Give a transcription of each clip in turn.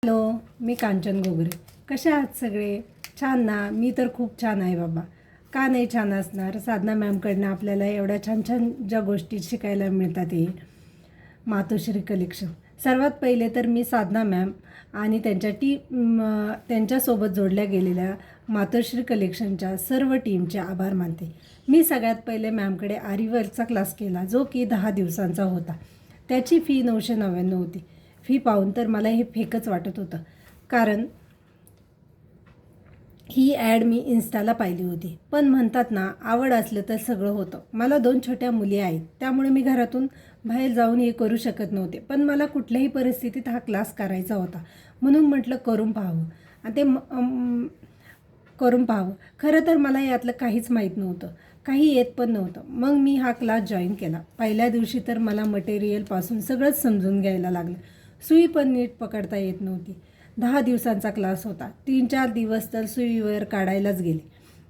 Hello, मी कांचन गोगरे. कसे आहात सगळे? छान ना? मी तर खूप छान आहे बाबा. का नाही छान असणार? साधना मॅमकडनं आपल्याला एवढ्या छान छान ज्या गोष्टी शिकायला मिळतात हे मातोश्री कलेक्शन. सर्वात पहिले तर मी साधना मॅम आणि त्यांच्यासोबत जोडल्या गेलेल्या मातोश्री कलेक्शनच्या सर्व टीमचे आभार मानते. मी सगळ्यात पहिले मॅमकडे आरीवर्कचा क्लास केला, जो की 10 दिवसांचा होता. त्याची फी 999 होती. फी पाहून तर मला हे फेकच वाटत होतं, कारण ही ॲड मी इन्स्टाला पाहिली होती. पण म्हणतात ना, आवड असलं तर सगळं होतं. मला 2 छोट्या मुली आहेत, त्यामुळे मी घरातून बाहेर जाऊन हे करू शकत नव्हते. पण मला कुठल्याही परिस्थितीत हा क्लास करायचा होता, म्हणून म्हटलं करून पाहावं. आणि ते करून पाहावं. खरं तर मला यातलं काहीच माहीत नव्हतं, काही येत पण नव्हतं. मग मी हा क्लास जॉईन केला. पहिल्या दिवशी तर मला मटेरियलपासून सगळंच समजून घ्यायला लागलं. सुई पण नीट पकडता येत नव्हती. 10 दिवसांचा क्लास होता. 3-4 दिवस तर सुईवर काढायलाच गेले.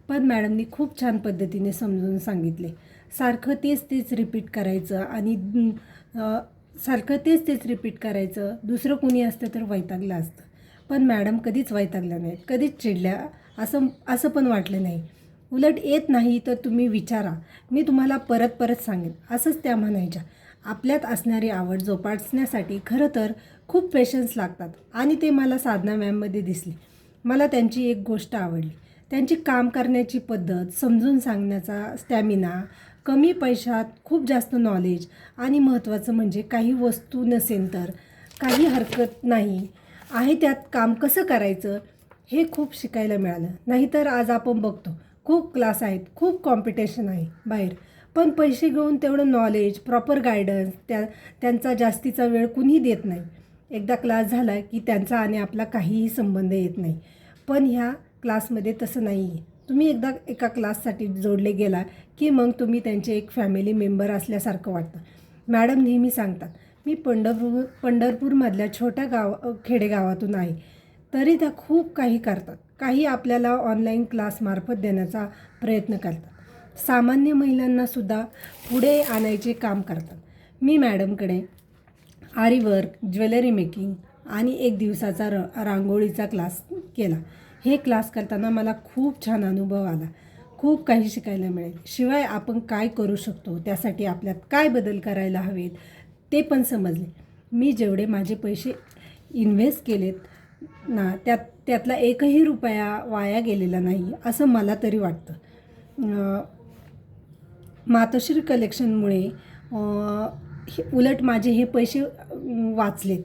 पण मॅडमनी खूप छान पद्धतीने समजून सांगितले. सारखं तेच रिपीट करायचं आणि सारखं तेच रिपीट करायचं. दुसरं कोणी असतं तर वैतागलं असतं. पण मॅडम कधीच वैतागल्या नाहीत, कधीच चिडल्या असं पण वाटलं नाही. उलट येत नाही तर तुम्ही विचारा, मी तुम्हाला परत सांगेन, असंच त्या म्हणायच्या. आपल्यात असणारी आवड जोपासण्यासाठी खरं तर खूप पेशन्स लागतात आणि ते मला साधना मॅममध्ये दिसले. मला त्यांची एक गोष्ट आवडली. त्यांची काम करण्याची पद्धत, समजून सांगण्याचा स्टॅमिना, कमी पैशात खूप जास्त नॉलेज आणि महत्त्वाचं म्हणजे काही वस्तू नसेल तर काही हरकत नाही आहे, त्यात काम कसं करायचं हे खूप शिकायला मिळालं. नाहीतर आज आपण बघतो खूप क्लास आहेत, खूप कॉम्पिटिशन आहे बाहेर, पण पैसे घेऊन तेवढं नॉलेज, प्रॉपर गायडन्स त्यांचा जास्तीचा वेळ कुणी देत नाही. एकदा क्लास झाला की त्यांचा आणि आपला काहीही संबंध येत नाही. पण ह्या क्लासमध्ये तसं नाही आहे. तुम्ही एकदा एका क्लाससाठी जोडले गेला की मग तुम्ही त्यांचे एक फॅमिली मेंबर असल्यासारखं वाटतं. मॅडम नेहमी सांगतात, मी पंढरपूरमधल्या छोट्या खेडेगावातून आहे, तरी त्या खूप काही करतात. काही आपल्याला ऑनलाईन क्लासमार्फत देण्याचा प्रयत्न करतात. सामान्य महिलांनासुद्धा पुढे आणायचे काम करतात. मी मॅडमकडे आरीवर्क, ज्वेलरी मेकिंग आणि 1 दिवसाचा रांगोळीचा क्लास केला. हे क्लास करताना मला खूप छान अनुभव आला. खूप काही शिकायला मिळेल. शिवाय आपण काय करू शकतो, त्यासाठी आपल्यात काय बदल करायला हवेत ते पण समजले. मी जेवढे माझे पैसे इन्व्हेस्ट केलेत ना, त्यातला एकही रुपया वाया गेलेला नाही, असं मला तरी वाटतं. मातोश्री कलेक्शनमुळे उलट माझे हे पैसे वाचलेत.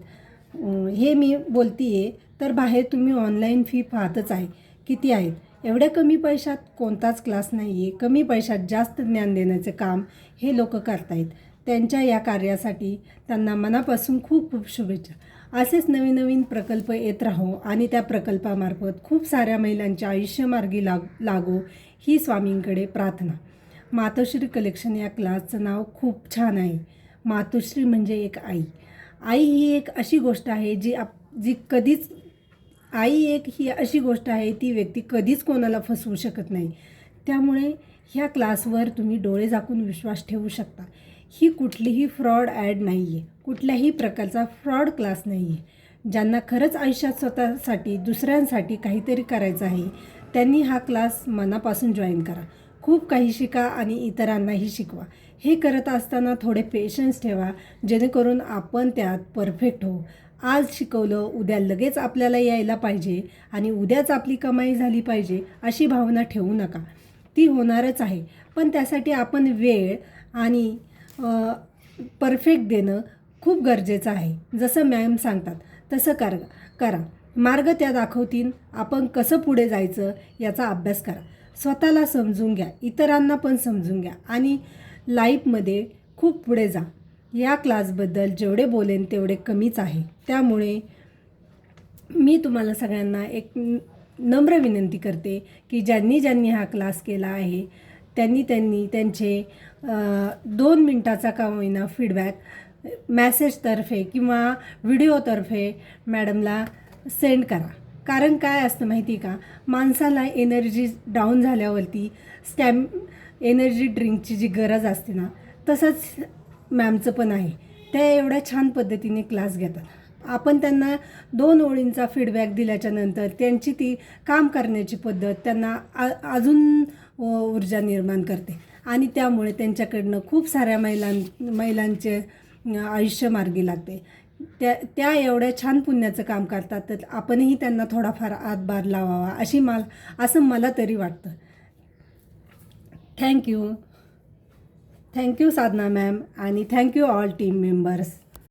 हे मी बोलते आहे, तर बाहेर तुम्ही ऑनलाईन फी पाहतच आहे किती आहेत. एवढ्या कमी पैशात कोणताच क्लास नाही आहे. कमी पैशात जास्त ज्ञान देण्याचे काम हे लोक करतायत. त्यांच्या या कार्यासाठी त्यांना मनापासून खूप खूप शुभेच्छा. असेच नवीन प्रकल्प येत राहो आणि त्या प्रकल्पामार्फत खूप साऱ्या महिलांच्या आयुष्यमार्गी लागो ही स्वामींकडे प्रार्थना. मातोश्री कलेक्शन या क्लासचं नाव खूप छान आहे. मातोश्री म्हणजे एक आई. आई ही एक अशी गोष्ट आहे जी कधीच ही अशी गोष्ट आहे, ती व्यक्ती कधीच कोणाला फसवू शकत नाही. त्यामुळे ह्या क्लासवर तुम्ही डोळे झाकून विश्वास ठेवू शकता. ही कुठलीही फ्रॉड ॲड नाही आहे, कुठल्याही प्रकारचा फ्रॉड क्लास नाही आहे. ज्यांना खरंच आयुष्यात स्वतःसाठी, दुसऱ्यांसाठी काहीतरी करायचं आहे, त्यांनी हा क्लास मनापासून जॉईन करा. खूप काही शिका आणि इतरांनाही शिकवा. हे करत असताना थोडे पेशन्स ठेवा, जेणेकरून आपण त्यात परफेक्ट हो. आज शिकवलं, उद्या लगेच आपल्याला यायला पाहिजे आणि उद्याच आपली कमाई झाली पाहिजे अशी भावना ठेवू नका. ती होणारच आहे, पण त्यासाठी आपण वेळ आणि परफेक्ट देणं खूप गरजेचं आहे. जसं मॅम सांगतात तसं करा. मार्ग त्या दाखवतील. आपण कसं पुढे जायचं याचा अभ्यास करा. स्वतःला समजून घ्या, इतरांना पण समजून घ्या आणि लाईफमध्ये खूप पुढे जा. या क्लासबद्दल जेवढे बोलेन तेवढे कमीच आहे. त्यामुळे मी तुम्हाला सगळ्यांना एक नम्र विनंती करते की ज्यांनी हा क्लास केला आहे त्यांनी त्यांचे 2 मिनटाचा का होईना फीडबॅक मेसेजतर्फे किंवा व्हिडिओतर्फे मॅडमला सेंड करा. कारण काय असतं माहिती का, माणसाला एनर्जी डाऊन झाल्यावरती एनर्जी ड्रिंकची जी गरज असते ना, तसंच मॅमचं पण आहे. त्या एवढ्या छान पद्धतीने क्लास घेतात. आपण त्यांना 2 ओळींचा फीडबॅक दिल्याच्यानंतर त्यांची ती काम करण्याची पद्धत त्यांना अजून ऊर्जा निर्माण करते आणि त्यामुळे त्यांच्याकडनं खूप साऱ्या महिलांचे आयुष्य मार्गी लागते. त्या एवढ्या छान पुण्याचं काम करतात, तर आपणही त्यांना थोडाफार हातभार लावावा असं मला तरी वाटतं. थँक्यू साधना मॅम आणि थँक्यू ऑल टीम मेंबर्स.